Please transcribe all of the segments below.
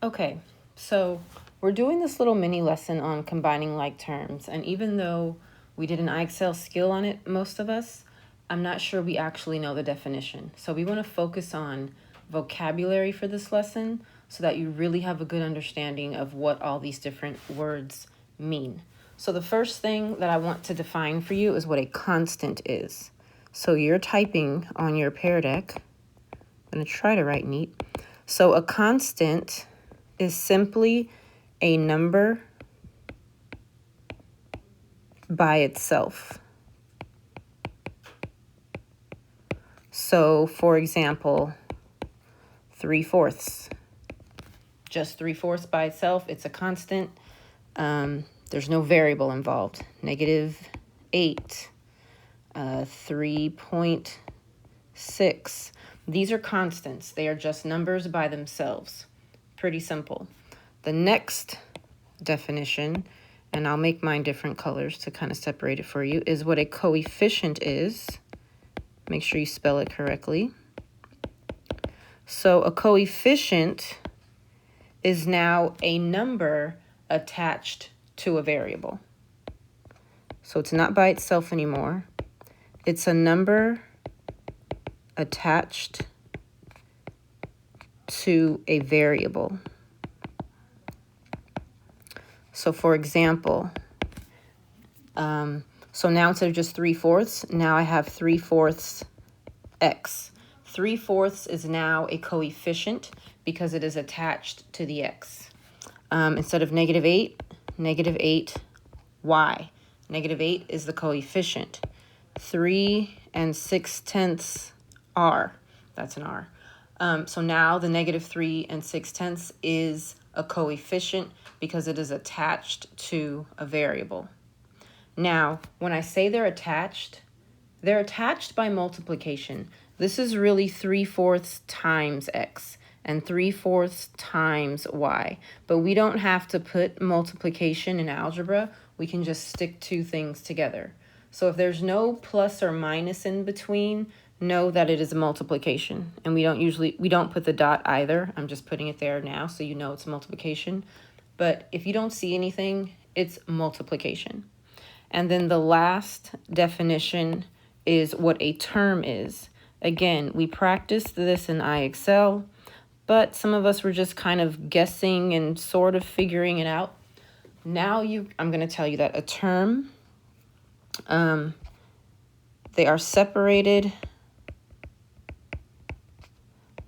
Okay, so we're doing this little mini lesson on combining like terms, and even though we did an IXL skill on it, most of us, I'm not sure we actually know the definition. So we want to focus on vocabulary for this lesson so that you really have a good understanding of what all these different words mean. So the first thing that I want to define for you is what a constant is. So you're typing on your Pear Deck. I'm going to try to write neat. So a constant is simply a number by itself. So, for example, 3/4. Just 3/4 by itself, it's a constant. There's no variable involved. -8, 3.6. These are constants. They are just numbers by themselves. Pretty simple. The next definition, and I'll make mine different colors to kind of separate it for you, is what a coefficient is. Make sure you spell it correctly. So a coefficient is now a number attached to a variable. So it's not by itself anymore. It's a number attached to a variable. So for example, so now instead of just 3/4, now I have 3/4 x. 3/4 is now a coefficient because it is attached to the x. Instead of -8, -8 y. -8 is the coefficient. 3 6/10 r. That's an r. So now the -3 6/10 is a coefficient because it is attached to a variable. Now, when I say they're attached by multiplication. This is really 3/4 times x and 3/4 times y. But we don't have to put multiplication in algebra. We can just stick two things together. So if there's no plus or minus in between, know that it is a multiplication. And we don't put the dot either. I'm just putting it there now so you know it's multiplication. But if you don't see anything, it's multiplication. And then the last definition is what a term is. Again, we practiced this in IXL, but some of us were just kind of guessing and sort of figuring it out. Now I'm going to tell you that a term, they are separated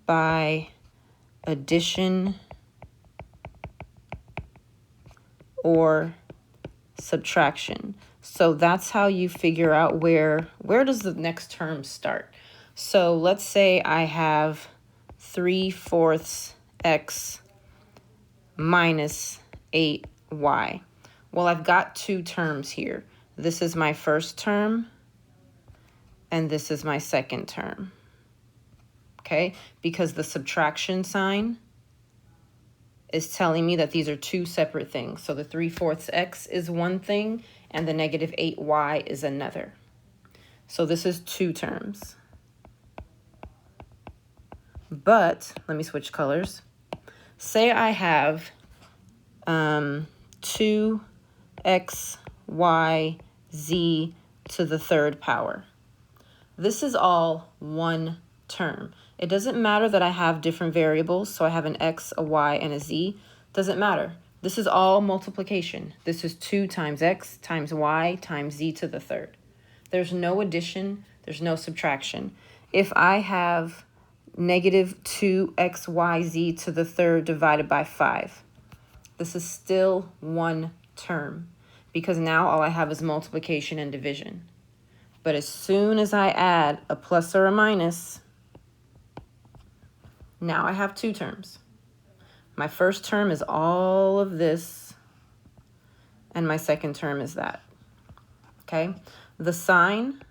by addition or subtraction. So that's how you figure out where does the next term start. So let's say I have 3/4 x minus 8y. Well, I've got two terms here. This is my first term, and this is my second term. Okay, because the subtraction sign is telling me that these are two separate things. So the 3/4 x is one thing, and the -8y is another. So this is two terms. But let me switch colors. Say I have 2xyz to the third power. This is all one term. It doesn't matter that I have different variables, so I have an x, a y, and a z. Doesn't matter. This is all multiplication. This is 2 times x times y times z to the third. There's no addition. There's no subtraction. If I have -2xyz to the third divided by 5, this is still one term because now all I have is multiplication and division. But as soon as I add a plus or a minus, now I have two terms. My first term is all of this, and my second term is that. Okay? The sign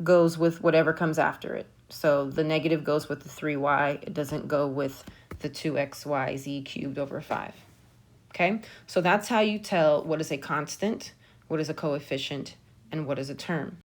goes with whatever comes after it. So the negative goes with the 3y. It doesn't go with the 2xyz cubed over 5. Okay? So that's how you tell what is a constant, what is a coefficient, and what is a term.